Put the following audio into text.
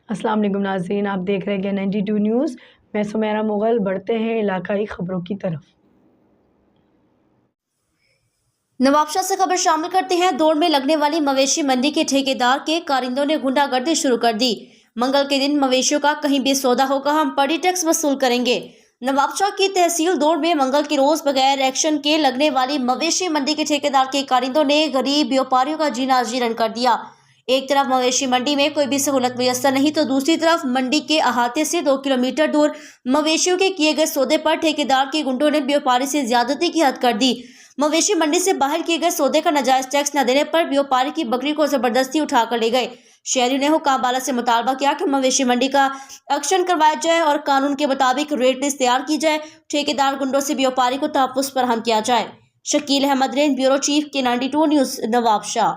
السلام علیکم ناظرین، آپ دیکھ رہے ہیں 92 نیوز۔ میں سمیرہ مغل۔ بڑھتے ہیں علاقائی خبروں کی طرف۔ نوابشاہ سے خبر شامل کرتے ہیں۔ دوڑ میں لگنے والی مویشی منڈی کے ٹھیکیدار کے کارندوں نے غنڈہ گردی شروع کر دی۔ منگل کے دن مویشیوں کا کہیں بھی سودا ہوگا، ہم پڑی ٹیکس وصول کریں گے۔ نوابشاہ کی تحصیل دوڑ میں منگل کے روز بغیر ایکشن کے لگنے والی مویشی منڈی کے ٹھیکیدار کے کارندوں نے غریب بیوپاریوں کا جینا جیرن کر دیا۔ ایک طرف مویشی منڈی میں کوئی بھی سہولت میسر نہیں تو دوسری طرف منڈی کے احاطے سے 2 کلومیٹر دور مویشیوں کے کیے گئے سودے پر ٹھیکیدار کے گنڈوں نے بیوپاری سے زیادتی کی حد کر دی۔ مویشی منڈی سے باہر کیے گئے سودے کا ناجائز ٹیکس نہ دینے پر بیوپاری کی بکری کو زبردستی اٹھا کر لے گئے۔ شہریوں نے حکام بالا سے مطالبہ کیا کہ مویشی منڈی کا ایکشن کروایا جائے اور قانون کے مطابق ریٹ لسٹ تیار کی جائے۔ ٹھیکیدار گنڈوں سے بیوپاری کو تحفظ فراہم کیا جائے۔ شکیل احمد رین، بیورو چیف کے 92 نیوز، نوابشاہ۔